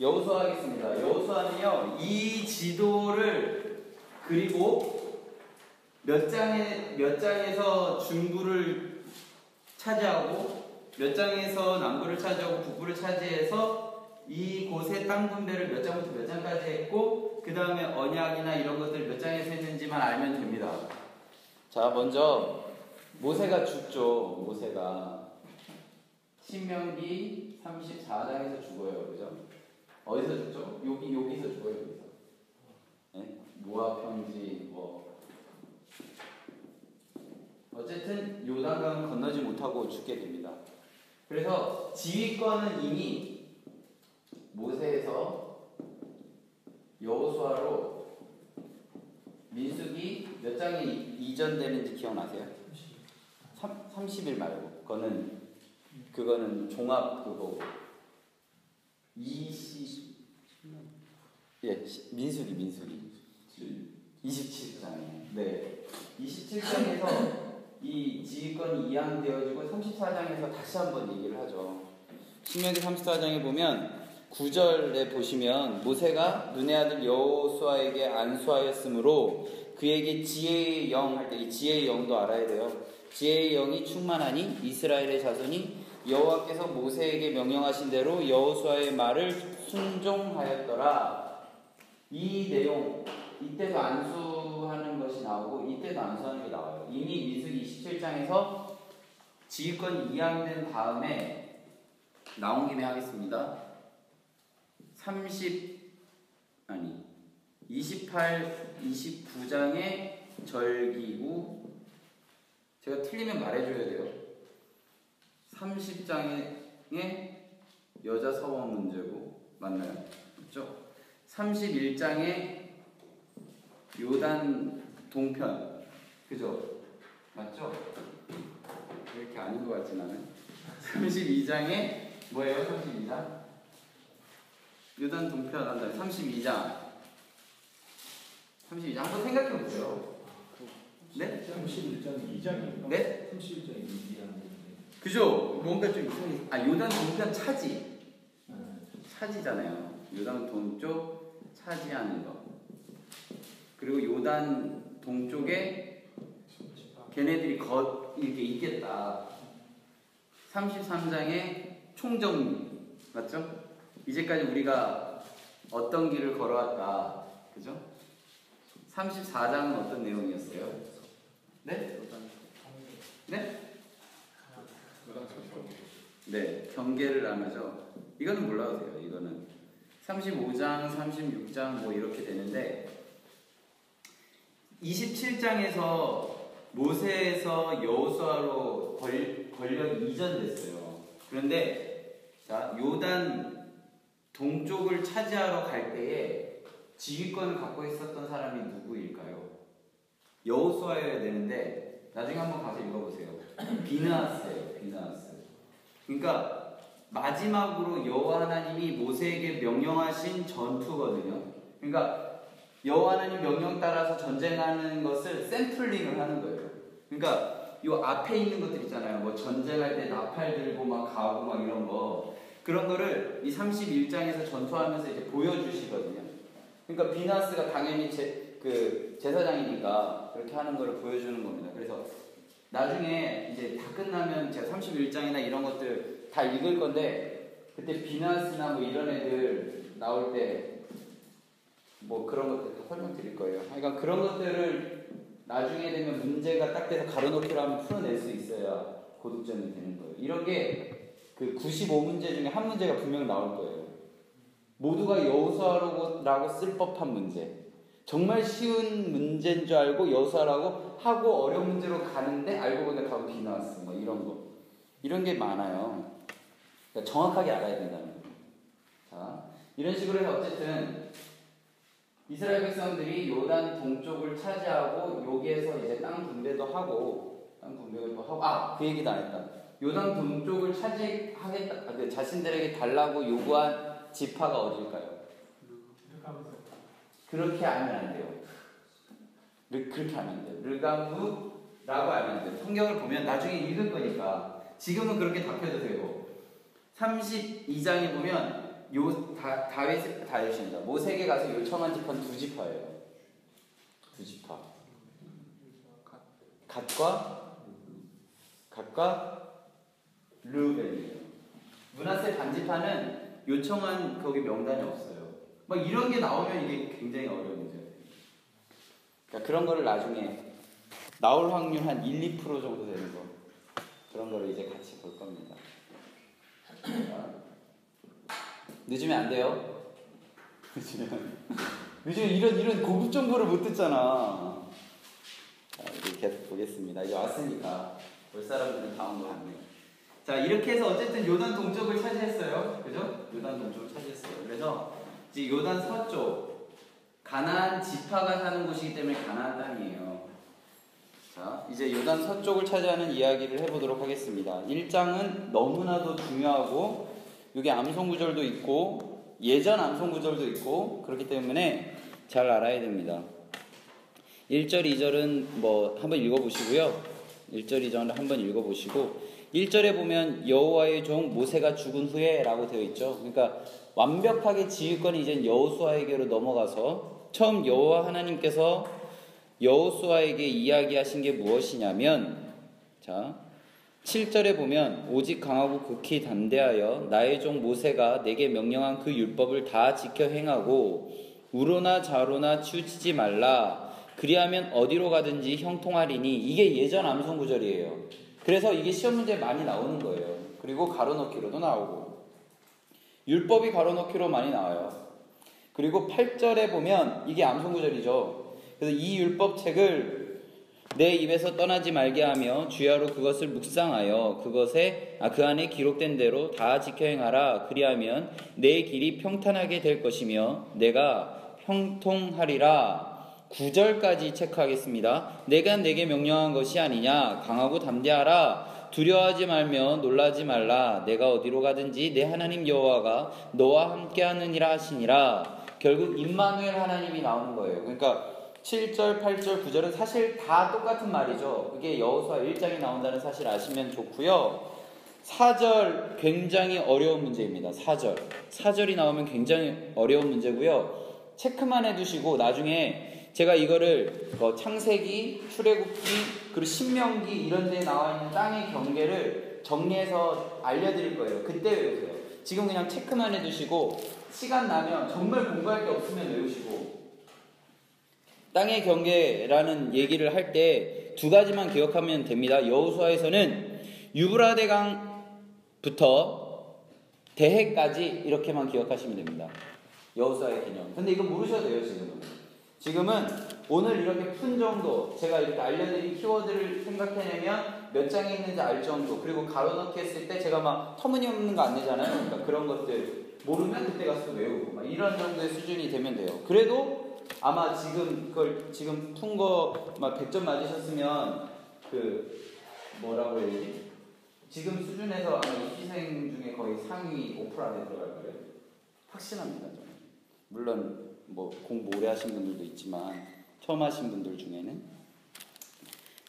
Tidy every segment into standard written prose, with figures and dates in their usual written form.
여호수아 하겠습니다. 여호수아는요, 이 지도를 그리고 몇 장에서 중부를 차지하고 몇 장에서 남부를 차지하고 북부를 차지해서 이곳의 땅 분배를 몇 장부터 몇 장까지 했고 그 다음에 언약이나 이런 것들 몇 장에서 했는지만 알면 됩니다. 자, 먼저 모세가 죽죠. 모세가 신명기 34장에서 죽어요. 그죠? 어디서 죽죠? 여기서 죽어요. 여기서. 네? 모압 평지 뭐 어쨌든 요단강을 건너지 못하고 죽게 됩니다. 그래서 지휘권은 이미 모세에서 여호수아로 민수기 몇 장이 이전되는지 기억나세요? 30일 말고 그거는 종합 그거고 민수기 27장이에요. 네. 27장에서 이 지휘권이 이양되어지고 34장에서 다시 한번 얘기를 하죠. 신명기 34장에 보면 9절에 보시면 모세가 눈의 아들 여호수아에게 안수하였으므로 그에게 지혜의 영 할 때 이 지혜의 영도 알아야 돼요. 지혜의 영이 충만하니 이스라엘의 자손이 여호와께서 모세에게 명령하신 대로 여호수아의 말을 순종하였더라. 이 내용 이때도 안수하는 것이 나오고 이때도 안수하는 게 나와요. 이미 민수기 27장에서 지휘권이 이양된 다음에 나온 김에 하겠습니다. 29장의 절기고 제가 틀리면 말해줘야 돼요. 30장의 여자 서원 문제고 맞나요? 그렇죠? 31장의 요단 동편 그죠? 맞죠? 이렇게 아닌 것 같진 않아요. 32장에 뭐예요? 32장? 요단 동편 한다. 32장 한번 생각해 보세요. 네? 31장이 2장인가? 네? 31장이 2장인데. 그죠? 뭔가 좀 이상해. 요단 동편 차지잖아요. 요단 동쪽 차지하는 거. 그리고 요단 동쪽에 걔네들이 이렇게 있겠다. 33장의 총정리. 맞죠? 이제까지 우리가 어떤 길을 걸어왔다. 그죠? 34장은 어떤 내용이었어요? 네? 네? 네, 경계를 나누죠. 이거는 몰라도 돼요. 이거는 35장, 36장 뭐 이렇게 되는데 27장에서 모세에서 여호수아로 권력이 이전됐어요. 그런데 자, 요단 동쪽을 차지하러 갈 때에 지휘권을 갖고 있었던 사람이 누구일까요? 여호수아여야 되는데 나중에 한번 가서 읽어보세요. 비느하스예요. 비느하스. 그러니까 마지막으로 여호와 하나님이 모세에게 명령하신 전투거든요. 그러니까 여호와 하나님 명령 따라서 전쟁하는 것을 샘플링을 하는 거예요. 그러니까 요 앞에 있는 것들 있잖아요. 뭐 전쟁할 때 나팔 들고 막 가고 막 이런 거 그런 거를 이 31장에서 전투하면서 이제 보여주시거든요. 그러니까 비느하스가 당연히 제사장이니까 그렇게 하는 거를 보여주는 겁니다. 그래서 나중에 이제 다 끝나면 제가 31장이나 이런 것들 다 읽을 건데 그때 비느하스나 뭐 이런 애들 나올 때 뭐 그런 것들 다 설명드릴 거예요. 그러니까 그런 것들을 나중에 되면 문제가 딱 돼서 가로놓기로 하면 풀어낼 수 있어야 고득점이 되는 거예요. 이런 게 그 95문제 중에 한 문제가 분명 나올 거예요. 모두가 여호수아라고 쓸 법한 문제. 정말 쉬운 문제인 줄 알고 여호수아라고 하고 어려운 문제로 가는데 알고 보니까 답은 비느하스 뭐 이런 거. 이런 게 많아요. 그러니까 정확하게 알아야 된다는 거예요. 자, 이런 식으로 해서 어쨌든 이스라엘 백성들이 요단 동쪽을 차지하고 여기에서 이제 땅 분배도 하고 그 얘기도 안 했다. 요단 동쪽을 차지하겠다. 자신들에게 달라고 요구한 지파가 어딜까요? 그렇게 알면 안 돼요. 그렇게 알면 안 돼요. 르감무라고 알면 안 돼요. 성경을 보면 나중에 읽을 거니까 지금은 그렇게 답해도 되고 32장에 보면 다윗입니다. 모세에게 가서 요청한 지파는 두 지파예요. 두 지파. 갓과 르우벤이에요. 므낫세 반지파는 요청한 거기 명단이 없어요. 막 이런 게 나오면 이게 굉장히 어려운 문제예요. 그러니까 그런 거를 나중에 나올 확률 한 1, 2% 정도 되는 거, 그런 거를 이제 같이 볼 겁니다. 늦으면 안 돼요. 늦으면 이런 고급 정보를 못 듣잖아. 자, 이제 계속 보겠습니다. 이제 왔으니까 볼 사람들은 다음 거 같네요. 자, 이렇게 해서 어쨌든 요단 동쪽을 차지했어요. 그죠? 요단 동쪽을 차지했어요. 그래서 이제 요단 서쪽 가나안 지파가 사는 곳이기 때문에 가나안 땅이에요. 자, 이제 요단 서쪽을 차지하는 이야기를 해보도록 하겠습니다. 1장은 너무나도 중요하고 여기 암송구절도 있고 예전 암송구절도 있고 그렇기 때문에 잘 알아야 됩니다. 1절, 2절은 뭐 한번 읽어보시고요. 1절, 2절은 한번 읽어보시고 1절에 보면 여호와의 종 모세가 죽은 후에 라고 되어 있죠. 그러니까 완벽하게 지휘권이 이제 여호수아에게로 넘어가서 처음 여호와 하나님께서 여호수아에게 이야기하신 게 무엇이냐면, 자 7절에 보면 오직 강하고 극히 담대하여 나의 종 모세가 내게 명령한 그 율법을 다 지켜 행하고 우로나 좌로나 치우치지 말라. 그리하면 어디로 가든지 형통하리니. 이게 예전 암송 구절이에요. 그래서 이게 시험 문제에 많이 나오는 거예요. 그리고 가로넣기로도 나오고 율법이 가로넣기로 많이 나와요. 그리고 8절에 보면 이게 암송 구절이죠. 그래서 이 율법책을 내 입에서 떠나지 말게 하며 주야로 그것을 묵상하여 그 안에 기록된 대로 다 지켜 행하라. 그리하면 내 길이 평탄하게 될 것이며 내가 형통하리라. 9절까지 체크하겠습니다. 내가 내게 명령한 것이 아니냐. 강하고 담대하라. 두려워하지 말며 놀라지 말라. 내가 어디로 가든지 내 하나님 여호와가 너와 함께 하느니라 하시니라. 결국 임마누엘 하나님이 나오는 거예요. 그러니까 7절, 8절, 9절은 사실 다 똑같은 말이죠. 그게 여호수아 1장에 나온다는 사실 아시면 좋고요. 4절 굉장히 어려운 문제입니다. 4절이 나오면 굉장히 어려운 문제고요. 체크만 해두시고 나중에 제가 이거를 창세기, 출애굽기, 그리고 신명기 이런 데에 나와 있는 땅의 경계를 정리해서 알려드릴 거예요. 그때 외우세요. 지금 그냥 체크만 해두시고 시간 나면 정말 공부할 게 없으면 외우시고, 땅의 경계라는 얘기를 할 때 두 가지만 기억하면 됩니다. 여호수아에서는 유브라데 강부터 대해까지 이렇게만 기억하시면 됩니다. 여호수아의 개념. 근데 이거 모르셔도 돼요. 지금은 오늘 이렇게 푼 정도, 제가 이렇게 알려드린 키워드를 생각해내면 몇 장에 있는지 알 정도, 그리고 가로넣기 했을 때 제가 막 터무니없는 거 안 내잖아요. 그러니까 그런 것들 모르면 그때 가서 외우고 막 이런 정도의 수준이 되면 돼요. 그래도 아마 지금 그걸 지금 푼 거 막 100점 맞으셨으면 뭐라고 해야 되지? 지금 수준에서 아마 입시생 중에 거의 상위 5% 안에 들어갈 거예요. 확신합니다. 저는. 물론 뭐 공부 오래 하신 분들도 있지만 처음 하신 분들 중에는.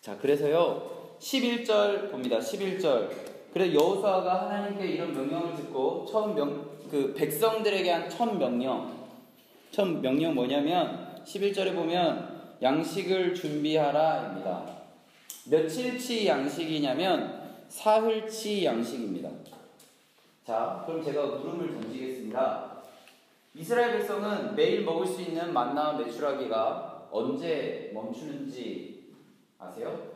자, 그래서요 11절 봅니다. 11절. 그래서 여호수아가 하나님께 이런 명령을 듣고 백성들에게 한 첫 명령 뭐냐면 11절에 보면 양식을 준비하라입니다. 며칠치 양식이냐면 사흘치 양식입니다. 자, 그럼 제가 물음을 던지겠습니다. 이스라엘 백성은 매일 먹을 수 있는 만나와 메추라기가 언제 멈추는지 아세요?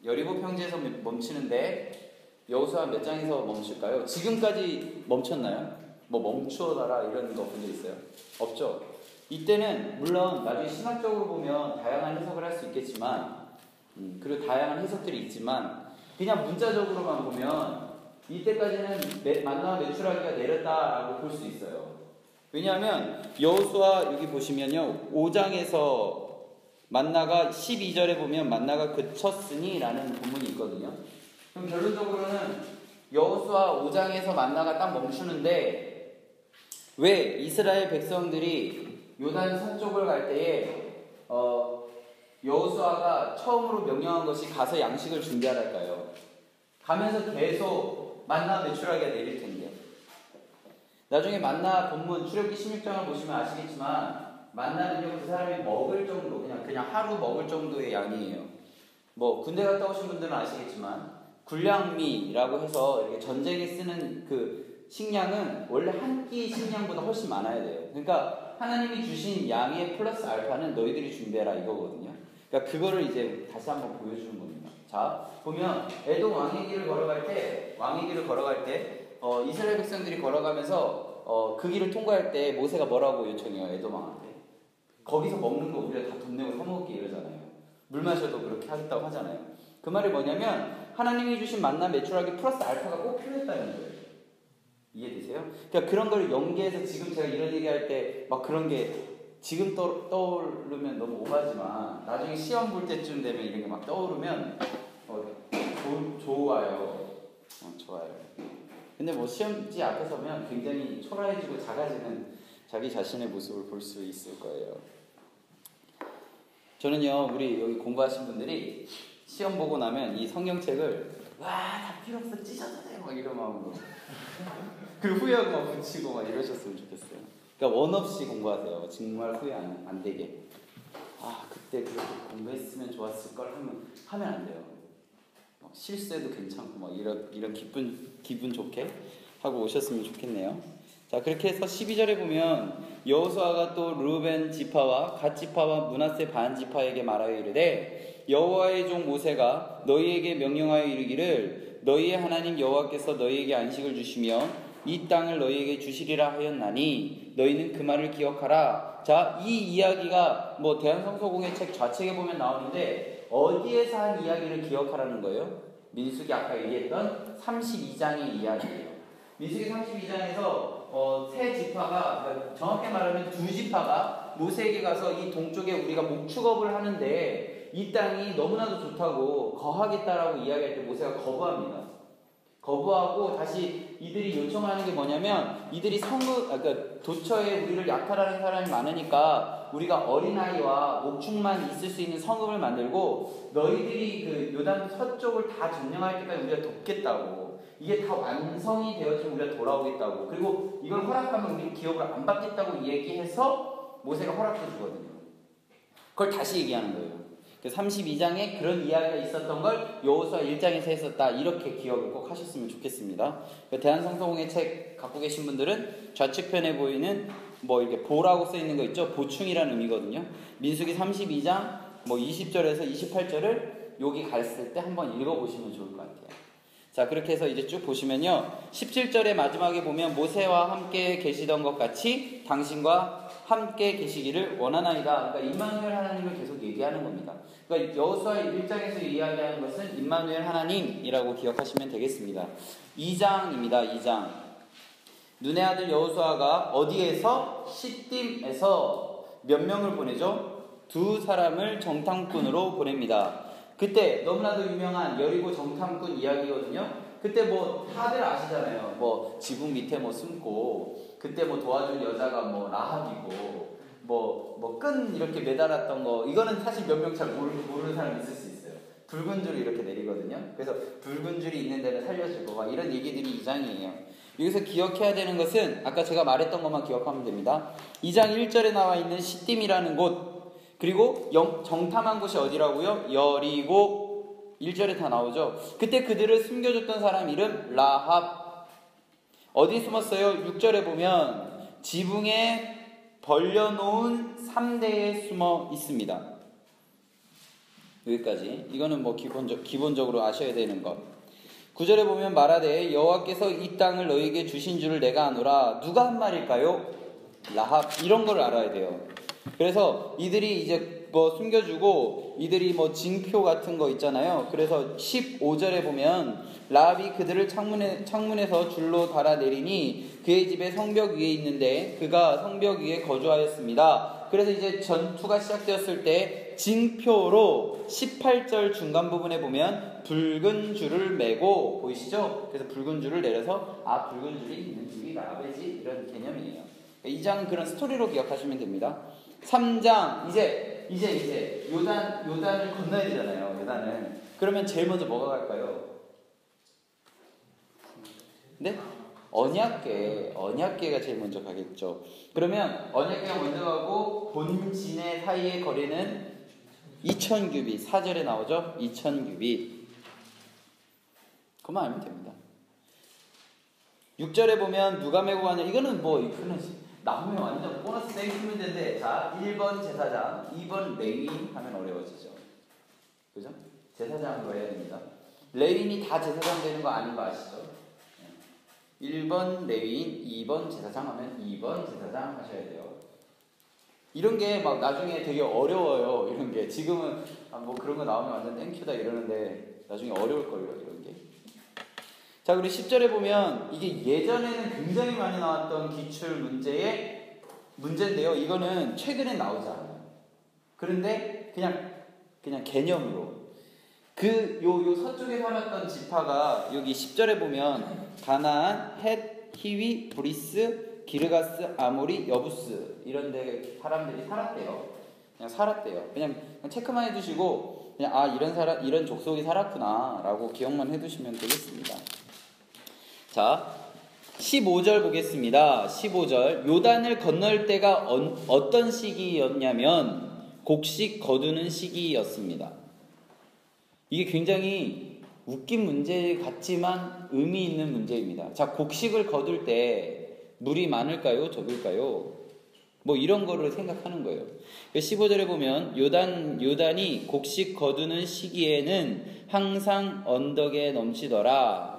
여리고 평지에서 멈추는데 여호수아 몇 장에서 멈출까요? 지금까지 멈췄나요? 뭐 멈추어달라 이런 거 본 적 있어요? 없죠? 이때는 물론 나중에 신학적으로 보면 다양한 해석을 할 수 있겠지만 그리고 다양한 해석들이 있지만 그냥 문자적으로만 보면 이때까지는 만나와 메추라기가 내렸다라고 볼 수 있어요. 왜냐하면 여호수아 여기 보시면요 5장에서 만나가 12절에 보면 만나가 그쳤으니 라는 본문이 있거든요. 그럼 결론적으로는 여호수아 5장에서 만나가 딱 멈추는데 왜 이스라엘 백성들이 요단 서쪽을 갈 때에 여호수아가 처음으로 명령한 것이 가서 양식을 준비하랄까요? 가면서 계속 만나 메추라기가 내릴 텐데 나중에 만나 본문 출애굽기 16장을 보시면 아시겠지만 만나는요 그 사람이 먹을 정도 그냥 하루 먹을 정도의 양이에요. 뭐 군대 갔다 오신 분들은 아시겠지만 군량미라고 해서 이렇게 전쟁에 쓰는 그 식량은 원래 한 끼 식량보다 훨씬 많아야 돼요. 그러니까 하나님이 주신 양의 플러스 알파는 너희들이 준비해라 이거거든요. 그러니까 그거를 이제 다시 한번 보여주는 겁니다. 자 보면 에돔 왕의 길을 걸어갈 때 이스라엘 백성들이 걸어가면서 그 길을 통과할 때 모세가 뭐라고 요청해요? 에돔 왕한테 거기서 먹는 거 우리가 다 돈 내고 사 먹을게 이러잖아요. 물 마셔도 그렇게 하겠다고 하잖아요. 그 말이 뭐냐면 하나님이 주신 만나 매출하기 플러스 알파가 꼭 필요했다는 거예요. 이해되세요? 그러니까 그런 걸 연계해서 지금 제가 이런 얘기할 때 막 그런 게 지금 떠오르면 너무 오바지만 나중에 시험 볼 때쯤 되면 이런 게 막 떠오르면 좋아요. 좋아요. 근데 뭐 시험지 앞에 서면 굉장히 초라해지고 작아지는 자기 자신의 모습을 볼 수 있을 거예요. 저는요 우리 여기 공부하신 분들이 시험 보고 나면 이 성경책을 다 필요 없어 찢어도 돼 막 이런 마음으로 그리고 후회하고 막 붙이고 막 이러셨으면 좋겠어요. 그러니까 원 없이 공부하세요. 정말 후회 안 되게. 그때 그렇게 공부했으면 좋았을 걸 하면 안 돼요. 실수해도 괜찮고 막 이런 기분 좋게 하고 오셨으면 좋겠네요. 자 그렇게 해서 12절에 보면 여호수아가 또 르우벤 지파와 갓 지파와 므낫세 반 지파에게 말하여 이르되 여호와의 종 모세가 너희에게 명령하여 이르기를 너희의 하나님 여호와께서 너희에게 안식을 주시며 이 땅을 너희에게 주시리라 하였나니 너희는 그 말을 기억하라. 자, 이 이야기가 뭐 대한성서공회 책 좌측에 보면 나오는데 어디에서 한 이야기를 기억하라는 거예요? 민수기 아까 얘기했던 32장의 이야기예요. 민수기 32장에서 세 지파가 정확히 말하면 두 지파가 모세에게 가서 이 동쪽에 우리가 목축업을 하는데 이 땅이 너무나도 좋다고 거하겠다라고 이야기할 때 모세가 거부합니다. 거부하고 다시 이들이 요청하는 게 뭐냐면 이들이 그러니까 도처에 우리를 약탈하는 사람이 많으니까 우리가 어린아이와 목축만 있을 수 있는 성읍을 만들고 너희들이 그 요단 서쪽을 다 점령할 때까지 우리가 돕겠다고 이게 다 완성이 되어지면 우리가 돌아오겠다고 그리고 이걸 허락하면 우리 기업을 안 받겠다고 얘기해서 모세가 허락해 주거든요. 그걸 다시 얘기하는 거예요. 32장에 그런 이야기가 있었던 걸 여호수아 1장에서 했었다. 이렇게 기억을 꼭 하셨으면 좋겠습니다. 대한성서공회 책 갖고 계신 분들은 좌측편에 보이는 뭐 이렇게 보라고 써 있는 거 있죠? 보충이라는 의미거든요. 민수기 32장 뭐 20절에서 28절을 여기 갔을 때 한번 읽어보시면 좋을 것 같아요. 자 그렇게 해서 이제 쭉 보시면요 17절의 마지막에 보면 모세와 함께 계시던 것 같이 당신과 함께 계시기를 원하나이다. 그러니까 임마누엘 하나님을 계속 얘기하는 겁니다. 그러니까 여호수아 1장에서 이야기하는 것은 임마누엘 하나님이라고 기억하시면 되겠습니다. 2장입니다. 2장. 눈의 아들 여호수아가 어디에서? 시딤에서 몇 명을 보내죠? 두 사람을 정탐꾼으로 보냅니다. 그때 너무나도 유명한 여리고 정탐꾼 이야기거든요. 그때 뭐 다들 아시잖아요. 뭐 지붕 밑에 뭐 숨고 그때 뭐 도와줄 여자가 뭐 라합이고 뭐 끈 이렇게 매달았던 거 이거는 사실 몇 명 잘 모르는 사람이 있을 수 있어요. 붉은 줄이 이렇게 내리거든요. 그래서 붉은 줄이 있는 데는 살려주고 막 이런 얘기들이 2장이에요. 여기서 기억해야 되는 것은 아까 제가 말했던 것만 기억하면 됩니다. 2장 1절에 나와 있는 시딤이라는 곳 그리고 정탐한 곳이 어디라고요? 여리고 1절에 다 나오죠. 그때 그들을 숨겨줬던 사람 이름 라합. 어디 숨었어요? 6절에 보면 지붕에 벌려놓은 3대에 숨어 있습니다. 여기까지. 이거는 뭐 기본적으로 아셔야 되는 것. 9절에 보면 말하되 여호와께서 이 땅을 너희에게 주신 줄을 내가 아노라. 누가 한 말일까요? 라합. 이런 걸 알아야 돼요. 그래서 이들이 이제 뭐 숨겨주고 이들이 뭐 징표 같은 거 있잖아요. 그래서 15절에 보면 라합이 그들을 창문에서 줄로 달아내리니 그의 집에 성벽 위에 있는데 그가 성벽 위에 거주하였습니다. 그래서 이제 전투가 시작되었을 때 징표로 18절 중간 부분에 보면 붉은 줄을 메고 보이시죠? 그래서 붉은 줄을 내려서 붉은 줄이 있는 집이 라합이지 이런 개념이에요. 이 장은 그런 스토리로 기억하시면 됩니다. 3장 이제 요단을 건너야 되잖아요. 요단을. 그러면 제일 먼저 뭐가 갈까요? 네? 언약궤가 제일 먼저 가겠죠. 그러면 언약궤가 먼저 가고 본진의 사이의 거리는 2000규빗. 4절에 나오죠? 2000규빗. 그만 알면 됩니다. 6절에 보면 누가 메고 가냐. 이거는 나오면 완전 보너스 땡큐 문제인데, 자, 1번 제사장, 2번 레위인 하면 어려워지죠. 그죠? 제사장으로 해야 됩니다. 레위인이 다 제사장 되는 거 아닌 거 아시죠? 1번 레위인, 2번 제사장 하면 2번 제사장 하셔야 돼요. 이런 게 막 나중에 되게 어려워요. 이런 게 지금은 뭐 그런 거 나오면 완전 땡큐다 이러는데 나중에 어려울걸요, 이런 게. 자, 그리고 10절에 보면 이게 예전에는 굉장히 많이 나왔던 기출 문제인데요. 이거는 최근에 나오지 않아요. 그런데 그냥 개념으로 요 서쪽에 살았던 지파가 여기 10절에 보면 가나안, 헷, 히위, 브리스, 기르가스, 아모리, 여부스 이런 데 사람들이 살았대요. 그냥 살았대요. 그냥 체크만 해두시고 그냥 이런 족속이 살았구나라고 기억만 해두시면 되겠습니다. 자, 15절 보겠습니다. 15절. 요단을 건널 때가 어떤 시기였냐면 곡식 거두는 시기였습니다. 이게 굉장히 웃긴 문제 같지만 의미 있는 문제입니다. 자, 곡식을 거둘 때 물이 많을까요? 적을까요? 뭐 이런 거를 생각하는 거예요. 15절에 보면 요단이 곡식 거두는 시기에는 항상 언덕에 넘치더라.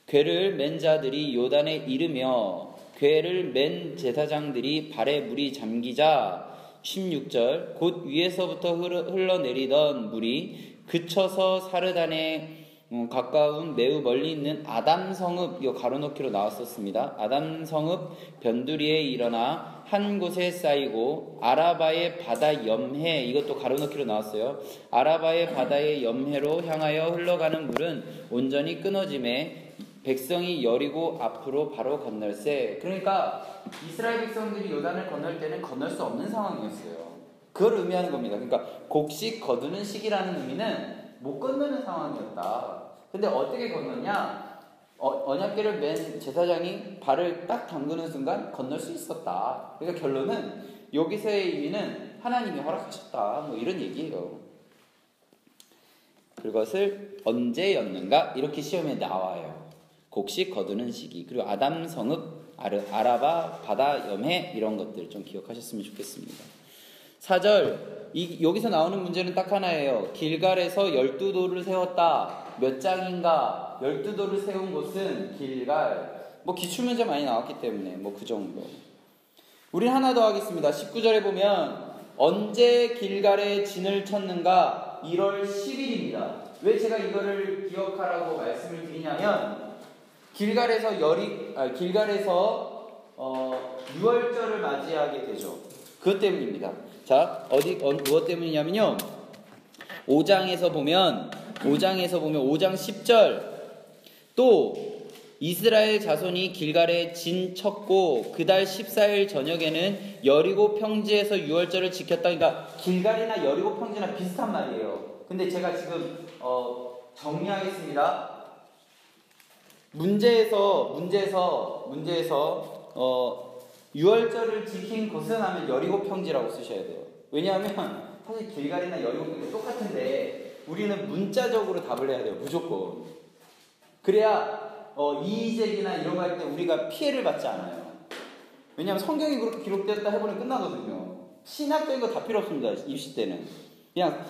궤를 맨 자들이 요단에 이르며 궤를 맨 제사장들이 발에 물이 잠기자 16절 곧 위에서부터 흘러내리던 물이 그쳐서 사르단에 가까운 매우 멀리 있는 아담성읍, 이거 가로놓기로 나왔었습니다. 아담성읍 변두리에 일어나 한 곳에 쌓이고 아라바의 바다 염해, 이것도 가로놓기로 나왔어요. 아라바의 바다의 염해로 향하여 흘러가는 물은 온전히 끊어짐에 백성이 여리고 앞으로 바로 건널세. 그러니까 이스라엘 백성들이 요단을 건널 때는 건널 수 없는 상황이었어요. 그걸 의미하는 겁니다. 그러니까 곡식 거두는 시기라는 의미는 못 건너는 상황이었다. 근데 어떻게 건넜냐? 언약궤를 맨 제사장이 발을 딱 담그는 순간 건널 수 있었다. 그러니까 결론은 여기서의 의미는 하나님이 허락하셨다. 뭐 이런 얘기예요. 그것을 언제였는가? 이렇게 시험에 나와요. 곡식 거두는 시기, 그리고 아담 성읍, 아라바, 바다 염해 이런 것들 좀 기억하셨으면 좋겠습니다. 4절, 여기서 나오는 문제는 딱 하나예요. 길갈에서 12돌을 세웠다. 몇 장인가? 12돌을 세운 곳은 길갈. 뭐 기출문제 많이 나왔기 때문에 뭐 그 정도. 우린 하나 더 하겠습니다. 19절에 보면 언제 길갈에 진을 쳤는가? 1월 10일입니다. 왜 제가 이거를 기억하라고 말씀을 드리냐면 길갈에서 유월절을 맞이하게 되죠. 그것 때문입니다. 자, 무엇 때문이냐면요. 5장에서 보면 5장 10절 또 이스라엘 자손이 길갈에 진 쳤고 그달 14일 저녁에는 여리고 평지에서 유월절을 지켰다. 그러니까 길갈이나 여리고 평지나 비슷한 말이에요. 근데 제가 지금 정리하겠습니다. 문제에서 유월절을 지킨 곳은 하면 여리고 평지라고 쓰셔야 돼요. 왜냐하면 사실 길갈이나 여리고 평지 똑같은데 우리는 문자적으로 답을 해야 돼요. 무조건. 그래야 이의제기나 이런 거 할 때 우리가 피해를 받지 않아요. 왜냐하면 성경이 그렇게 기록되었다 해보면 끝나거든요. 신학적인 거 다 필요 없습니다. 입시 때는. 그냥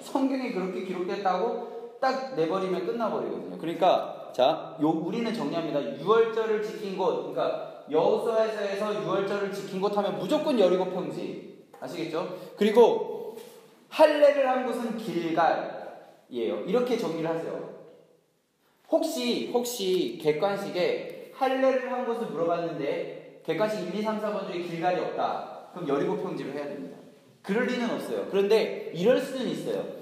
성경이 그렇게 기록됐다고 딱 내버리면 끝나버리거든요. 그러니까 자, 우리는 정리합니다. 유월절을 지킨 곳, 그러니까 여호수아에서 유월절을 지킨 곳 하면 무조건 여리고 평지. 아시겠죠? 그리고 할례를 한 곳은 길갈이에요. 이렇게 정리를 하세요. 혹시 객관식에 할례를 한 곳을 물어봤는데 객관식 1, 2, 3, 4번 중에 길갈이 없다. 그럼 여리고 평지로 해야 됩니다. 그럴 리는 없어요. 그런데 이럴 수는 있어요.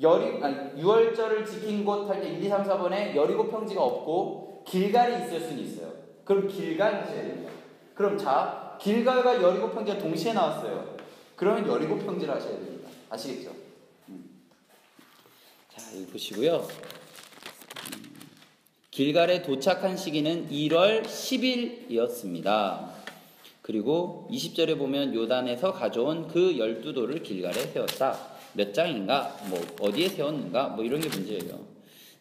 유월절을 지킨 곳 할 때 1, 2, 3, 4번에 여리고 평지가 없고 길갈이 있을 수는 있어요. 그럼 길갈 하셔야 됩니다. 그럼 자, 길갈과 여리고 평지가 동시에 나왔어요. 그러면 여리고 평지를 하셔야 됩니다. 아시겠죠? 자, 여기 보시고요. 길갈에 도착한 시기는 1월 10일이었습니다. 그리고 20절에 보면 요단에서 가져온 그 12돌을 길갈에 세웠다. 몇 장인가? 뭐 어디에 세웠는가? 뭐 이런 게 문제예요.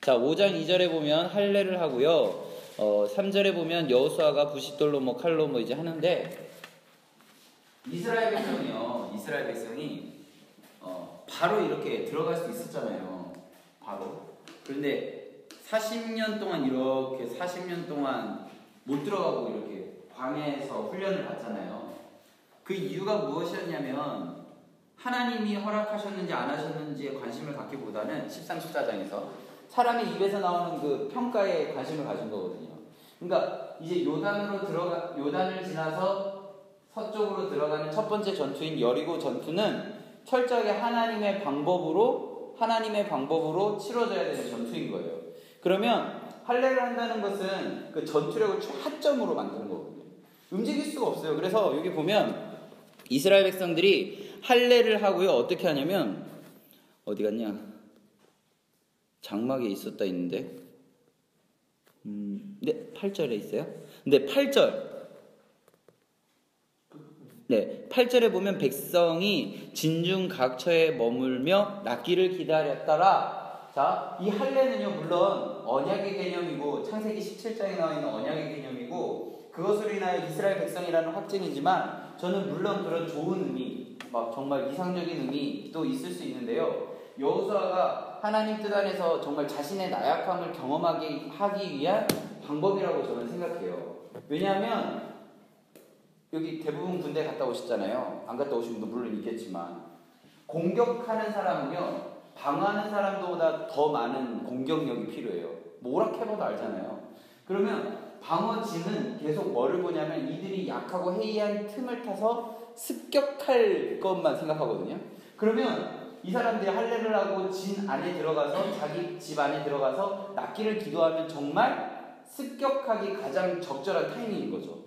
자, 5장 2절에 보면 할례를 하고요. 3절에 보면 여호수아가 부싯돌로 뭐 칼로 뭐 이제 하는데, 이스라엘 백성이 바로 이렇게 들어갈 수 있었잖아요. 바로. 그런데 40년 동안 못 들어가고 이렇게 광야에서 훈련을 받잖아요. 그 이유가 무엇이었냐면 하나님이 허락하셨는지 안 하셨는지에 관심을 갖기보다는 13, 14장에서 사람의 입에서 나오는 그 평가에 관심을 가진 거거든요. 그러니까 이제 요단을 지나서 서쪽으로 들어가는 첫 번째 전투인 여리고 전투는 철저하게 하나님의 방법으로 치러져야 되는 전투인 거예요. 그러면 할례를 한다는 것은 그 전투력을 최하점으로 만드는 거거든요. 움직일 수가 없어요. 그래서 여기 보면 이스라엘 백성들이 할례를 하고요. 어떻게 하냐면, 어디 갔냐? 장막에 있었다 있는데, 네, 8절에 있어요. 근데 8절에 보면 백성이 진중각처에 머물며 낫기를 기다렸더라. 자, 이 할례는요, 물론 언약의 개념이고 창세기 17장에 나와 있는 언약의 개념이고 그것으로 인하여 이스라엘 백성이라는 확증이지만, 저는 물론 그런 좋은 의미, 막 정말 이상적인 의미도 있을 수 있는데요. 여호수아가 하나님 뜻 안에서 정말 자신의 나약함을 경험하게 하기 위한 방법이라고 저는 생각해요. 왜냐하면 여기 대부분 군대 갔다 오셨잖아요. 안 갔다 오신 분도 물론 있겠지만, 공격하는 사람은요, 방어하는 사람보다 더 많은 공격력이 필요해요. 뭐 오락해봐도 알잖아요. 그러면 방어진은 계속 뭐를 보냐면 이들이 약하고 해이한 틈을 타서 습격할 것만 생각하거든요. 그러면 이 사람들이 할례를 하고 진 안에 들어가서, 자기 집 안에 들어가서 낫기를 기도하면 정말 습격하기 가장 적절한 타이밍인 거죠.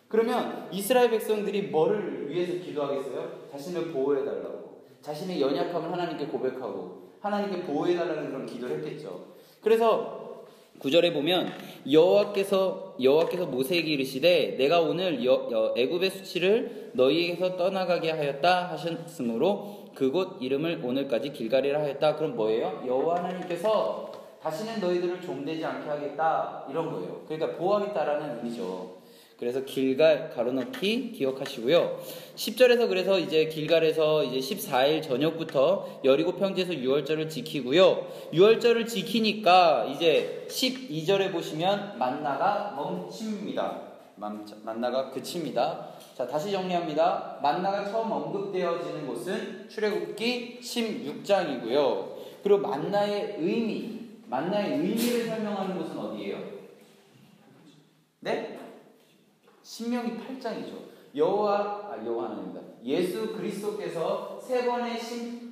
그러면 이스라엘 백성들이 뭐를 위해서 기도하겠어요? 자신을 보호해달라고, 자신의 연약함을 하나님께 고백하고 하나님께 보호해달라는 그런 기도를 했겠죠. 그래서 9절에 보면 여호와께서 모세에게 이르시되 내가 오늘 애굽의 수치를 너희에게서 떠나가게 하였다 하셨으므로 그곳 이름을 오늘까지 길갈이라 하였다. 그럼 뭐예요? 여호와 하나님께서 다시는 너희들을 종되지 않게 하겠다, 이런 거예요. 그러니까 보호하겠다라는 의미죠. 그래서 길갈 가로넣기 기억하시고요. 10절에서 그래서 이제 길갈에서 이제 14일 저녁부터 여리고 평지에서 유월절을 지키고요. 유월절을 지키니까 이제 12절에 보시면 만나가 멈춥니다. 만나가 그칩니다. 자, 다시 정리합니다. 만나가 처음 언급되어지는 곳은 출애굽기 16장이고요. 그리고 만나의 의미를 설명하는 곳은 어디예요? 네? 신명기 8장이죠. 여호와 하나님입니다. 예수 그리스도께서 3번의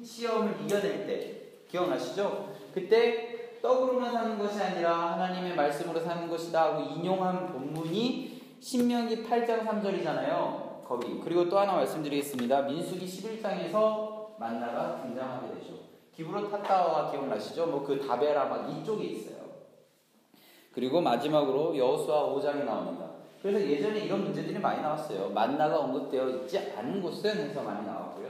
시험을 이겨낼 때 기억나시죠? 그때 떡으로만 사는 것이 아니라 하나님의 말씀으로 사는 것이다 하고 인용한 본문이 신명기 8장 3절이잖아요. 거기. 그리고 또 하나 말씀드리겠습니다. 민수기 11장에서 만나가 등장하게 되죠. 기브롯 핫다와 기억나시죠? 뭐 그 다베라 막 이쪽에 있어요. 그리고 마지막으로 여호수아 5장에 나옵니다. 그래서 예전에 이런 문제들이 많이 나왔어요. 만나가 언급되어 있지 않은 곳은 해서 많이 나왔고요.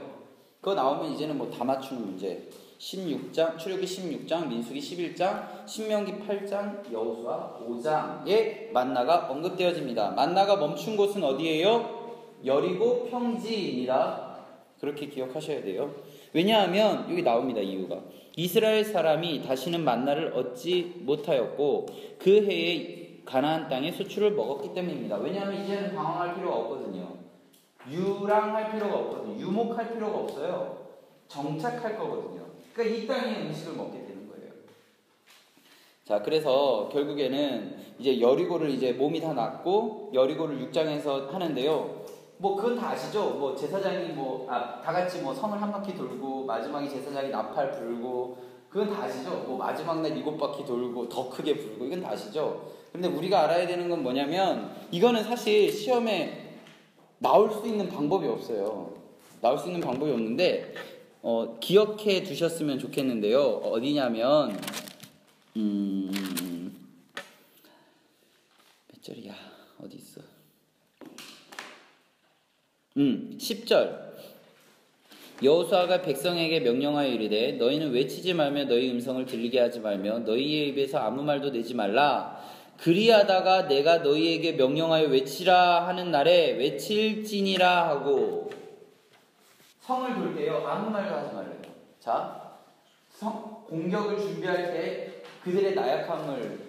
그거 나오면 이제는 뭐 다 맞추는 문제. 16장, 출애굽기 16장, 민수기 11장, 신명기 8장, 여호수아 5장에 만나가 언급되어집니다. 만나가 멈춘 곳은 어디예요? 여리고 평지입니다. 그렇게 기억하셔야 돼요. 왜냐하면 여기 나옵니다. 이유가 이스라엘 사람이 다시는 만나를 얻지 못하였고 그 해에 가나안 땅의 수출을 먹었기 때문입니다. 왜냐하면 이제는 방황할 필요가 없거든요. 유랑할 필요가 없거든요. 유목할 필요가 없어요. 정착할 거거든요. 그러니까 이 땅의 음식을 먹게 되는 거예요. 자, 그래서 결국에는 이제 여리고를 이제 몸이 다 낫고 여리고를 6장에서 하는데요. 뭐 그건 다 아시죠? 뭐 제사장이 다 같이 뭐 성을 한 바퀴 돌고 마지막에 제사장이 나팔 불고, 그건 다 아시죠? 뭐 마지막 날 7바퀴 돌고 더 크게 불고, 이건 다 아시죠? 근데 우리가 알아야 되는 건 뭐냐면 이거는 사실 시험에 나올 수 있는 방법이 없어요. 나올 수 있는 방법이 없는데 기억해 두셨으면 좋겠는데요. 어디냐면 10절이야. 어디 있어? 10절. 여호수아가 백성에게 명령하여 이르되 너희는 외치지 말며 너희 음성을 들리게 하지 말며 너희의 입에서 아무 말도 내지 말라. 그리하다가 내가 너희에게 명령하여 외치라 하는 날에 외칠지니라 하고. 성을 돌 때요 아무 말도 하지 말래요. 자, 공격을 준비할 때 그들의 나약함을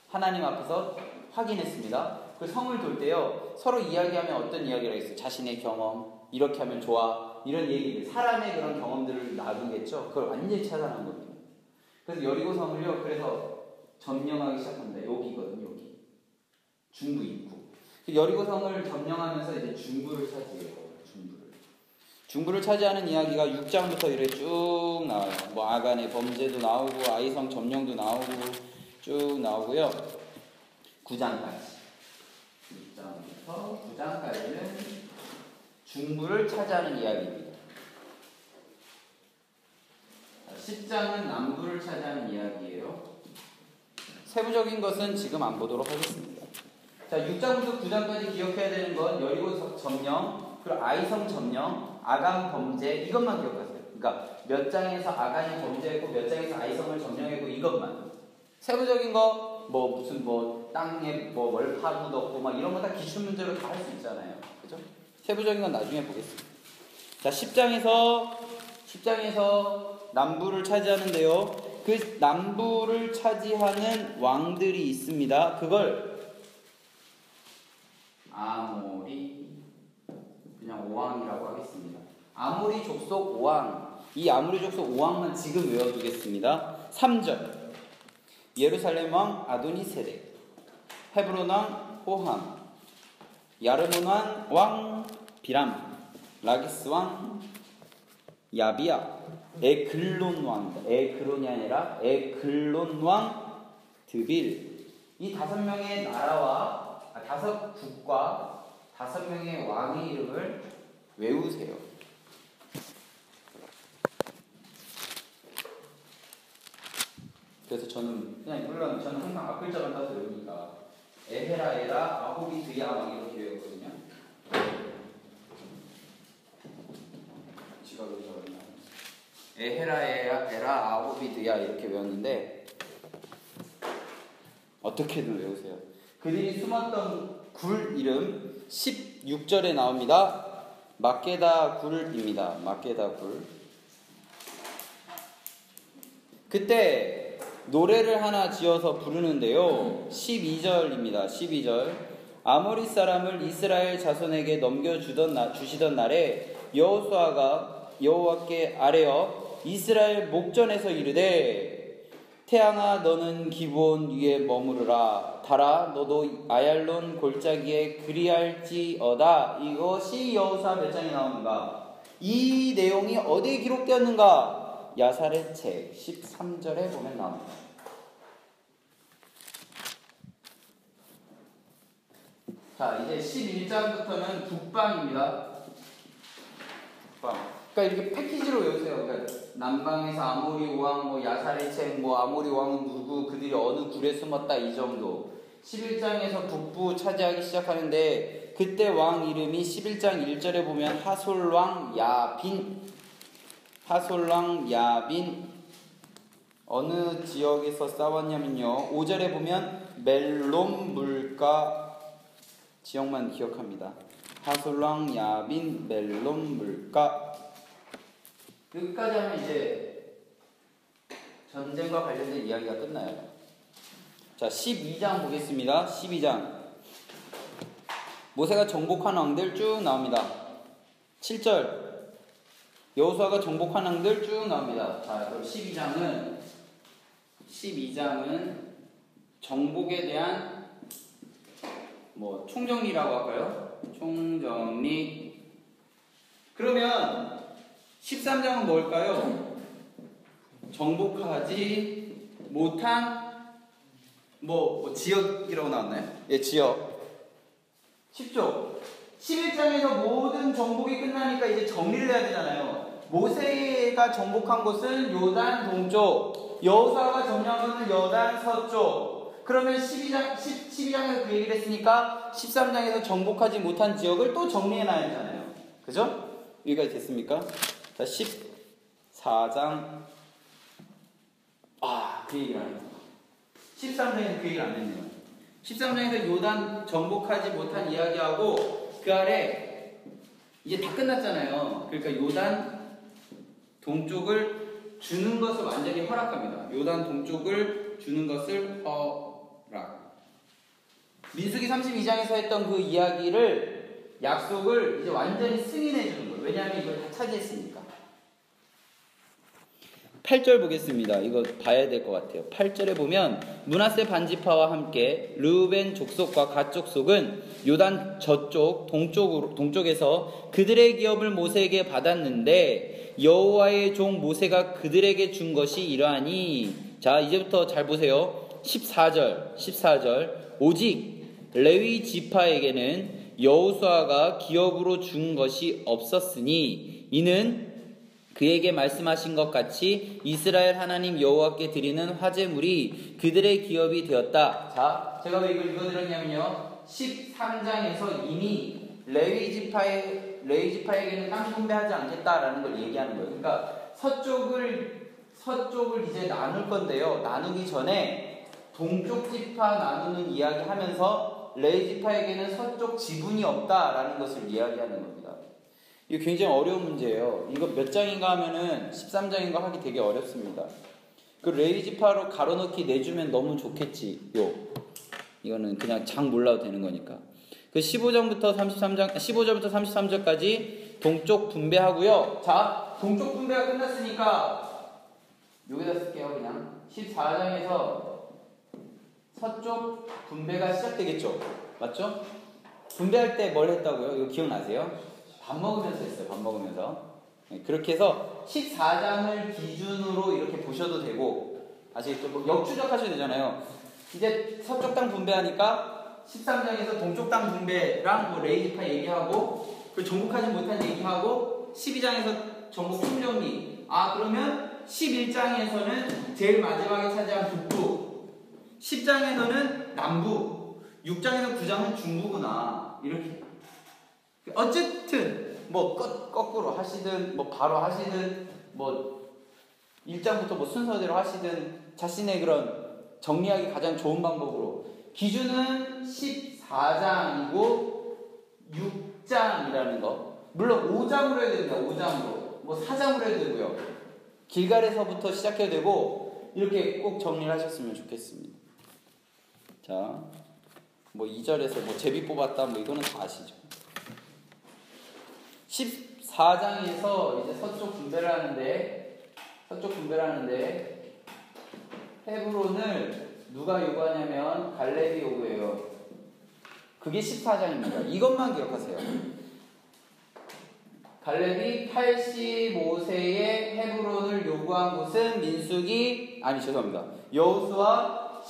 하나님 앞에서 확인했습니다. 그 성을 돌 때요 서로 이야기하면 어떤 이야기를 하겠어요? 자신의 경험, 이렇게 하면 좋아, 이런 얘기들, 사람의 그런 경험들을 나누겠죠. 그걸 완전히 차단한 겁니다. 그래서 여리고성을요 그래서 점령하기 시작합니다. 여기거든요. 여기 중부 입구. 여리고성을 점령하면서 이제 중부를 차지해요. 중부를 차지하는 이야기가 6장부터 이렇게 쭉 나와요. 뭐 아간의 범죄도 나오고 아이성 점령도 나오고 쭉 나오고요. 9장까지. 6장부터 9장까지는 중부를 차지하는 이야기입니다. 10장은 남부를 차지하는 이야기예요. 세부적인 것은 지금 안 보도록 하겠습니다. 자, 6장부터 9장까지 기억해야 되는 건 여리고 점령, 그리고 아이성 점령, 아간 범죄, 이것만 기억하세요. 그러니까 몇 장에서 아간이 범죄했고 몇 장에서 아이성을 점령했고 이것만. 세부적인 거 뭐 무슨 뭐 땅에 뭐 월파 묻었고 막 이런 거 다 기출 문제로 다 할 수 있잖아요. 그죠? 세부적인 건 나중에 보겠습니다. 자, 10장에서 남부를 차지하는데요. 그 남부를 차지하는 왕들이 있습니다. 그걸 아모리, 그냥 5왕이라고 하겠습니다. 아모리 족속 5왕. 이 아모리 족속 5왕만 지금 외워두겠습니다. 3절. 예루살렘 왕 아도니세덱, 헤브론 왕 호함, 야르몬 왕 비람, 라기스 왕 야비야, 에글론 왕, 에그론이 아니라 에글론 왕 드빌. 이 5명의 나라와 5 국과 5명의 왕의 이름을 외우세요. 그래서 저는 항상 앞글자만 따서 외우니까 에헤라, 에라, 아호비, 드야 막 이렇게 외웠거든요. 지갑을 적었나? 에헤라, 에라, 아호비, 드야 이렇게 외웠는데 어떻게든 외우세요. 그들이 숨었던 굴 이름 16절에 나옵니다. 막게다 굴입니다. 막게다 굴. 그때 노래를 하나 지어서 부르는데요. 12절입니다. 12절. 아모리 사람을 이스라엘 자손에게 주시던 날에 여호수아가 여호와께 아뢰어 이스라엘 목전에서 이르되 태양아 너는 기브온 위에 머무르라. 달아 너도 아얄론 골짜기에 그리할지어다. 이것이 여호수아 몇 장에 나오는가? 이 내용이 어디에 기록되었는가? 야살의 책 13절에 보면 나옵니다. 자, 이제 11장부터는 북방입니다. 북방. 그러니까 이렇게 패키지로 외우세요. 그러니까 남방에서 아모리 왕, 뭐 야살의 책, 뭐 아모리 왕은 누구, 그들이 어느 굴에 숨었다 이 정도. 11장에서 북부 차지하기 시작하는데 그때 왕 이름이 11장 1절에 보면 하솔 왕 야빈. 하솔 왕 야빈. 어느 지역에서 싸웠냐면요. 5절에 보면 멜롬 물가. 지역만 기억합니다. 하솔 왕 야빈 멜롬 물가. 여기까지 하면 이제 전쟁과 관련된 이야기가 끝나요. 자, 12장 보겠습니다. 12장. 모세가 정복한 왕들 쭉 나옵니다. 7절. 여호수아가 정복한 왕들 쭉 나옵니다. 자, 그럼 12장은 정복에 대한 뭐 총정리라고 할까요? 총정리. 그러면 13장은 뭘까요? 정복하지 못한 뭐 지역이라고 나왔나요? 예, 지역. 쉽죠? 11장에서 모든 정복이 끝나니까 이제 정리를 해야 되잖아요. 모세가 정복한 곳은 요단 동쪽, 여호수아가 점령한 곳은 요단 서쪽, 그러면 12장에서 그 얘기를 했으니까 13장에서 정복하지 못한 지역을 또 정리해놔야 되잖아요. 그죠? 여기까지 됐습니까? 자, 14장. 그 얘기를 안 했어. 13장에서 그 얘기를 안 했네요. 13장에서 요단 정복하지 못한 이야기하고 그 아래 이제 다 끝났잖아요. 그러니까 요단 동쪽을 주는 것을 완전히 허락합니다. 요단 동쪽을 주는 것을 허락. 민수기 32장에서 했던 그 이야기를 약속을 이제 완전히 승인해 주는 거예요. 왜냐하면 이걸 다 차지했으니까. 8절 보겠습니다. 이거 봐야 될 것 같아요. 8절에 보면 므낫세 반지파와 함께 르우벤 족속과 갓 족속은 요단 저쪽 동쪽에서 그들의 기업을 모세에게 받았는데 여호와의 종 모세가 그들에게 준 것이 이러하니. 자, 이제부터 잘 보세요. 14절 오직 레위 지파에게는 여호수아가 기업으로 준 것이 없었으니 이는 그에게 말씀하신 것 같이 이스라엘 하나님 여호와께 드리는 화제물이 그들의 기업이 되었다. 자, 제가 왜 이걸 읽어드렸냐면요, 13장에서 이미 레위 지파에게는 땅 분배하지 않겠다라는 걸 얘기하는 거예요. 그러니까 서쪽을 이제 나눌 건데요, 나누기 전에 동쪽 지파 나누는 이야기 하면서 레위 지파에게는 서쪽 지분이 없다라는 것을 이야기하는 겁니다. 이거 굉장히 어려운 문제예요. 이거 몇 장인가 하면은 13장인가 하기 되게 어렵습니다. 그 레위 지파로 가로넣기 내주면 너무 좋겠지요. 이거는 그냥 장 몰라도 되는 거니까. 그 15절부터 33절까지 동쪽 분배하고요. 자, 동쪽 분배가 끝났으니까 여기다 쓸게요. 그냥 14장에서 서쪽 분배가 시작되겠죠. 맞죠? 분배할 때 뭘 했다고요? 이거 기억나세요? 밥 먹으면서 했어요. 밥 먹으면서. 그렇게 해서 14장을 기준으로 이렇게 보셔도 되고, 아시겠죠? 뭐 역추적 하셔도 되잖아요. 이제 서쪽 땅 분배하니까 13장에서 동쪽 땅 분배랑 뭐 레위 지파 얘기하고, 그 정복하지 못한 얘기하고, 12장에서 정복 총정리. 그러면 11장에서는 제일 마지막에 차지한 북부, 10장에서는 남부, 6장에서 9장은 중부구나. 이렇게. 어쨌든 뭐 거꾸로 하시든 뭐 바로 하시든 뭐 1장부터 뭐 순서대로 하시든 자신의 그런 정리하기 가장 좋은 방법으로 기준은 14장이고 6장이라는 거. 물론 5장으로 해야 됩니다. 5장으로. 뭐 4장으로 해도 되고요. 길갈에서부터 시작해도 되고 이렇게 꼭 정리를 하셨으면 좋겠습니다. 자, 뭐 2절에서 뭐 제비 뽑았다 뭐 이거는 다 아시죠. 14장에서 이제 서쪽 분배를 하는데 헤브론을 누가 요구하냐면 갈렙이 요구해요. 그게 14장입니다. 이것만 기억하세요. 갈렙이 85세에 헤브론을 요구한 곳은 여호수아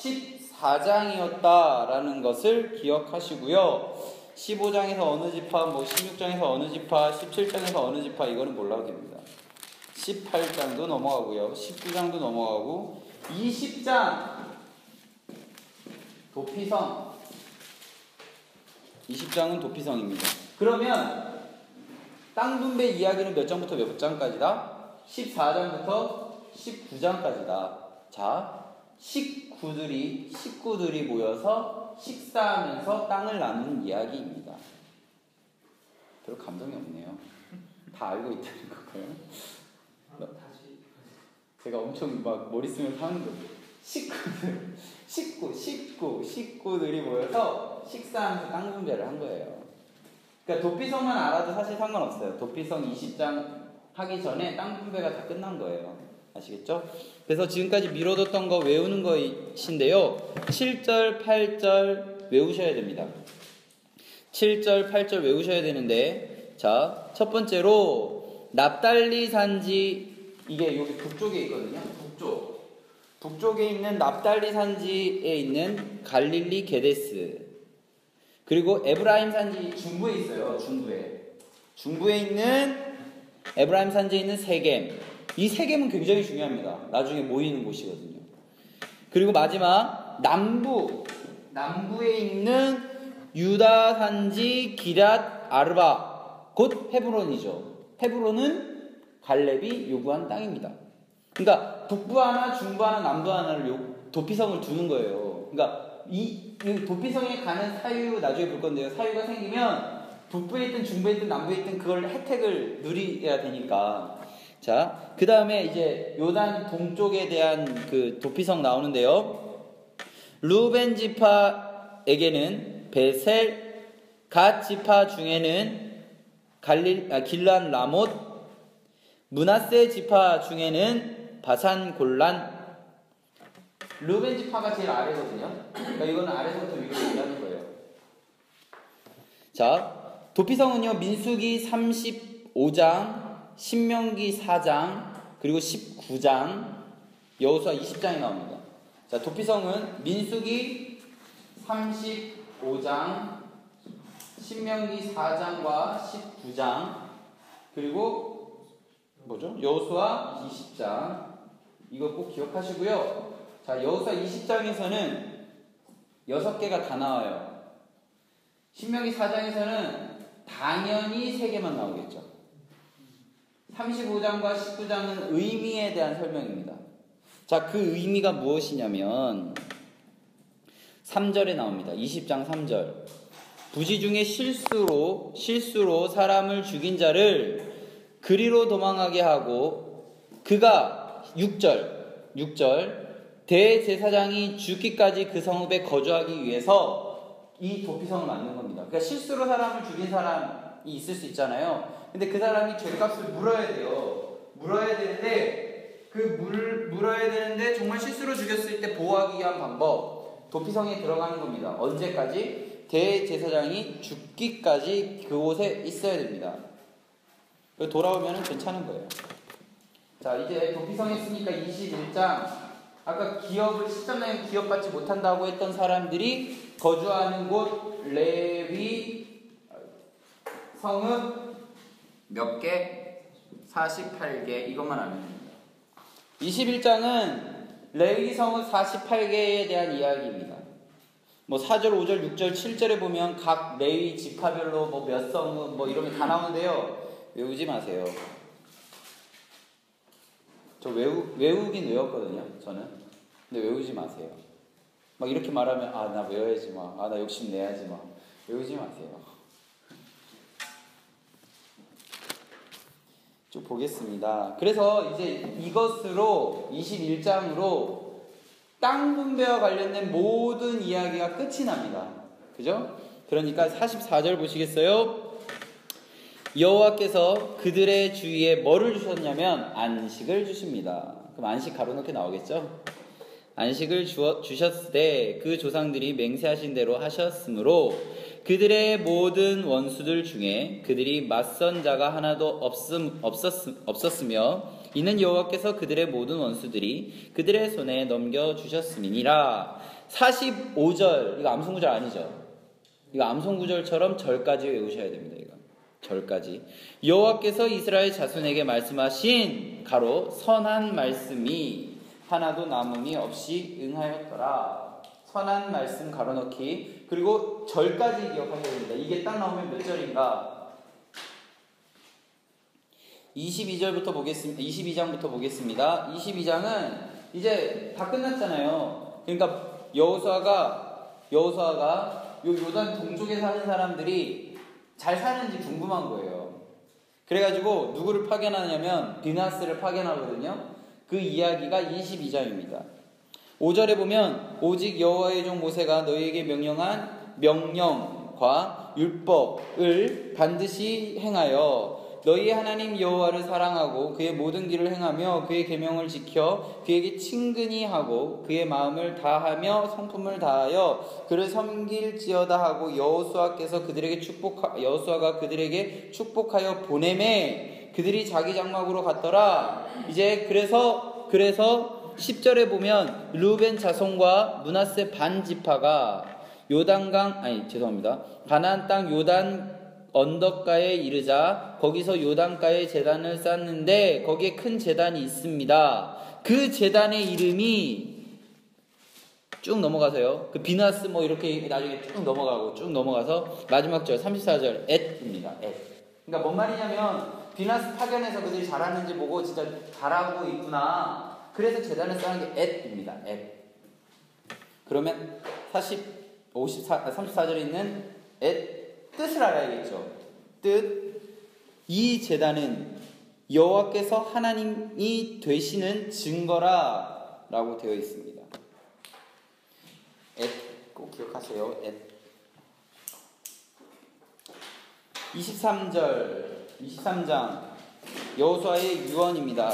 14장이었다라는 것을 기억하시고요. 15장에서 어느 지파, 뭐 16장에서 어느 지파, 17장에서 어느 지파, 이거는 몰라도 됩니다. 18장도 넘어가고요. 19장도 넘어가고 20장 도피성. 20장은 도피성입니다. 그러면 땅 분배 이야기는 몇 장부터 몇 장까지다? 14장부터 19장까지다. 자, 식구들이 모여서 식사하면서 땅을 나누는 이야기입니다. 별로 감동이 없네요. 다 알고 있다는 거고요. 제가 엄청 막 머리 쓰면서 하는 거예요. 식구들이 모여서 식사하면서 땅 분배를 한 거예요. 그러니까 도피성만 알아도 사실 상관없어요. 도피성 20장 하기 전에 땅 분배가 다 끝난 거예요. 아시겠죠? 그래서 지금까지 미뤄뒀던 거 외우는 것인데요. 7절, 8절 외우셔야 됩니다. 7절, 8절 외우셔야 되는데, 자, 첫 번째로 납달리 산지, 이게 여기 북쪽에 있거든요. 북쪽에 있는 납달리 산지에 있는 갈릴리 게데스, 그리고 에브라임 산지 중부에 있어요. 중부에 있는 에브라임 산지에 있는 세겜. 이 세겜은 굉장히 중요합니다. 나중에 모이는 곳이거든요. 그리고 마지막 남부에 있는 유다 산지 기랏 아르바, 곧 헤브론이죠. 헤브론은 갈렙이 요구한 땅입니다. 그러니까 북부 하나, 중부 하나, 남부 하나를 도피성을 두는 거예요. 그러니까 이 도피성에 가는 사유 나중에 볼 건데요. 사유가 생기면 북부에 있든 중부에 있든 남부에 있든 그걸 혜택을 누려야 되니까. 자, 그 다음에 이제 요단 동쪽에 대한 그 도피성 나오는데요. 루벤 지파에게는 베셀, 갓 지파 중에는 길란 라못, 므낫세 지파 중에는 바산 골란. 루벤 지파가 제일 아래거든요. 그러니까 이거는 아래서부터 위로 얘기하는 거예요. 자, 도피성은요, 민수기 35장, 신명기 4장, 그리고 19장, 여호수아 20장이 나옵니다. 자, 도피성은 민수기 35장, 신명기 4장과 19장, 그리고 뭐죠? 여호수아 20장. 이거 꼭 기억하시고요. 자, 여호수아 20장에서는 6개가 다 나와요. 신명기 4장에서는 당연히 3개만 나오겠죠. 35장과 19장은 의미에 대한 설명입니다. 자, 그 의미가 무엇이냐면 3절에 나옵니다. 20장 3절. 부지 중에 실수로 사람을 죽인 자를 그리로 도망하게 하고 그가 6절 대제사장이 죽기까지 그 성읍에 거주하기 위해서 이 도피성을 만든 겁니다. 그러니까 실수로 사람을 죽인 사람이 있을 수 있잖아요. 근데 그 사람이 죄값을 물어야 돼요. 물어야 되는데 물어야 되는데 정말 실수로 죽였을 때 보호하기 위한 방법, 도피성에 들어가는 겁니다. 언제까지? 대제사장이 죽기까지 그곳에 있어야 됩니다. 돌아오면 괜찮은 거예요. 자, 이제 도피성에 있으니까 21장. 아까 기업을 10장 기업받지 못한다고 했던 사람들이 거주하는 곳 레위 성읍 몇 개? 48개. 이것만 알면 됩니다. 21장은 레위 성읍 48개에 대한 이야기입니다. 뭐 4절, 5절, 6절, 7절에 보면 각 레위 지파별로 뭐 몇 성읍 뭐 이런 게 다 나오는데요. 외우지 마세요. 저 외우긴 외웠거든요, 저는. 근데 외우지 마세요. 막 이렇게 말하면 아, 나 외워야지 마. 아, 나 욕심 내야지 마. 외우지 마세요. 쭉 보겠습니다. 그래서 이제 이것으로 21장으로 땅 분배와 관련된 모든 이야기가 끝이 납니다. 그죠? 그러니까 44절 보시겠어요? 여호와께서 그들의 주위에 뭐를 주셨냐면 안식을 주십니다. 그럼 안식 가로놓게 나오겠죠? 안식을 주셨을 때 그 조상들이 맹세하신 대로 하셨으므로 그들의 모든 원수들 중에 그들이 맞선 자가 하나도 없었으며 이는 여호와께서 그들의 모든 원수들이 그들의 손에 넘겨주셨음이니라. 45절, 이거 암송구절 아니죠? 이거 암송구절처럼 절까지 외우셔야 됩니다. 이거 절까지. 여호와께서 이스라엘 자손에게 말씀하신 가로 선한 말씀이 하나도 남음이 없이 응하였더라. 선한 말씀 가로넣기. 그리고 절까지 기억하셔야 됩니다. 이게 딱 나오면 몇 절인가? 22장부터 보겠습니다. 22장은 이제 다 끝났잖아요. 그러니까 여호수아가 요단 동쪽에 사는 사람들이 잘 사는지 궁금한 거예요. 그래가지고 누구를 파견하냐면 비나스를 파견하거든요. 그 이야기가 22장입니다. 5절에 보면 오직 여호와의 종 모세가 너희에게 명령한 명령과 율법을 반드시 행하여 너희의 하나님 여호와를 사랑하고 그의 모든 길을 행하며 그의 계명을 지켜 그에게 친근히 하고 그의 마음을 다하며 성품을 다하여 그를 섬길지어다 하고 여호수아가 그들에게 축복하여 보내매 그들이 자기 장막으로 갔더라. 이제 그래서 10절에 보면 루벤 자손과 므낫세 반 지파가 가나안 땅 요단 언덕가에 이르자 거기서 요단가에 제단을 쌓는데 거기에 큰 제단이 있습니다. 그 제단의 이름이 쭉 넘어가서요. 그 비나스 뭐 이렇게 나중에 쭉 넘어가서 마지막 절 34절 엣입니다. 엣. 그러니까 뭔 말이냐면 비나스 파견에서 그들이 잘하는지 보고 진짜 잘하고 있구나. 그래서 제단을 쌓는 게 엣입니다. 엣. 그러면 34절에 있는 엣 뜻을 알아야겠죠. 뜻. 이 제단은 여호와께서 하나님이 되시는 증거라 라고 되어 있습니다. 꼭 기억하세요. 23장 여호수아의 유언입니다.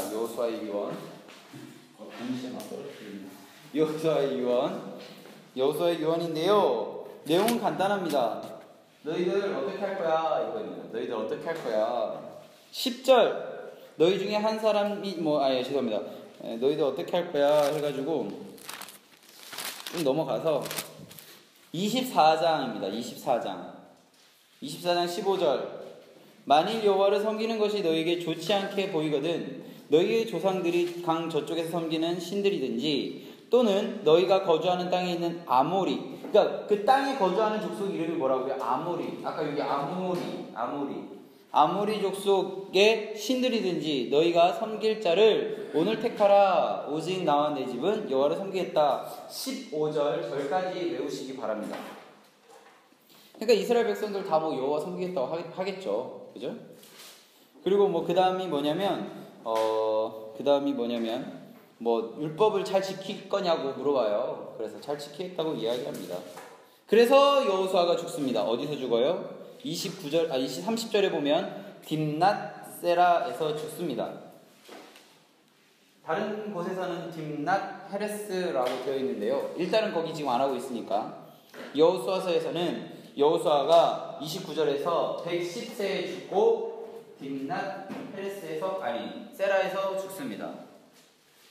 여호수아의 유언인데요. 내용은 간단합니다. 너희들 어떻게 할 거야? 이거입니다. 너희들 어떻게 할 거야? 10절 너희 중에 한 사람이 죄송합니다. 너희들 어떻게 할 거야? 해가지고 좀 넘어가서 24장입니다. 24장 15절 만일 여호와를 섬기는 것이 너희에게 좋지 않게 보이거든 너희의 조상들이 강 저쪽에서 섬기는 신들이든지 또는 너희가 거주하는 땅에 있는 아모리 그러니까 그 땅에 거주하는 족속 이름이 뭐라고요? 아모리. 아까 여기 아모리 족속의 신들이든지 너희가 섬길 자를 오늘 택하라. 오직 나와 내 집은 여호와를 섬기겠다. 15절 절까지 외우시기 바랍니다. 그러니까 이스라엘 백성들 다 뭐 여호와 섬기겠다고 하겠죠. 그죠? 그리고 그 다음이 뭐냐면 율법을 잘 지킬 거냐고 물어봐요. 그래서 잘 지키겠다고 이야기합니다. 그래서 여호수아가 죽습니다. 어디서 죽어요? 30절에 보면 딥낫 세라에서 죽습니다. 다른 곳에서는 딥낫 헤레스라고 되어 있는데요. 일단은 거기 지금 안 하고 있으니까 여호수아서에서는 여호수아가 29절에서 110세에 죽고 딥낫 세라에서 죽습니다.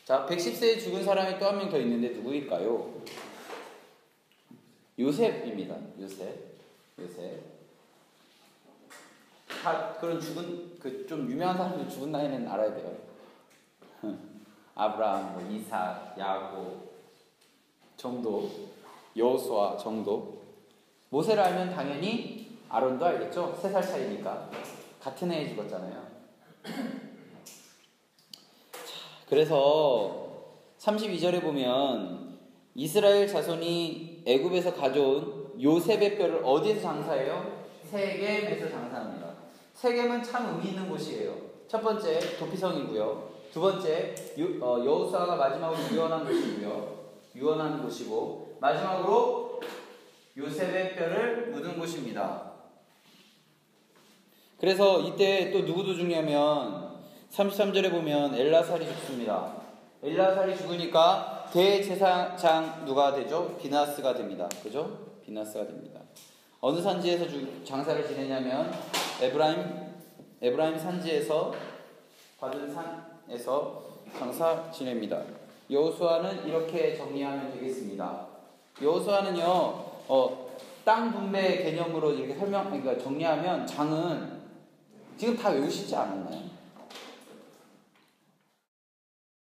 자, 110세에 죽은 사람이 또 한 명 더 있는데 누구일까요? 요셉입니다. 요셉. 그런 좀 유명한 사람들 죽은 나이는 알아야 돼요. 아브라함, 이삭, 야곱 정도, 여호수아 정도. 모세를 알면 당연히 아론도 알겠죠? 3살 차이니까 같은 해에 죽었잖아요. 그래서 32절에 보면 이스라엘 자손이 애굽에서 가져온 요셉의 뼈를 어디에서 장사해요? 세겜에서 장사합니다. 세겜은 참 의미 있는 곳이에요. 첫 번째 도피성이고요. 두 번째 여호수아가 마지막으로 유언한 곳이고 마지막으로 요셉의 뼈를 묻은 곳입니다. 그래서 이때 또 누구도 죽냐면 33절에 보면 엘라살이 죽습니다. 엘라살이 죽으니까 대제사장 누가 되죠? 비나스가 됩니다. 그죠? 비나스가 됩니다. 어느 산지에서 장사를 지내냐면 에브라임 산지에서 받은 산에서 장사 지냅니다. 여호수아는 이렇게 정리하면 되겠습니다. 여호수아는요, 땅 분배 개념으로 이렇게 그러니까 정리하면 장은 지금 다 외우시지 않았나요?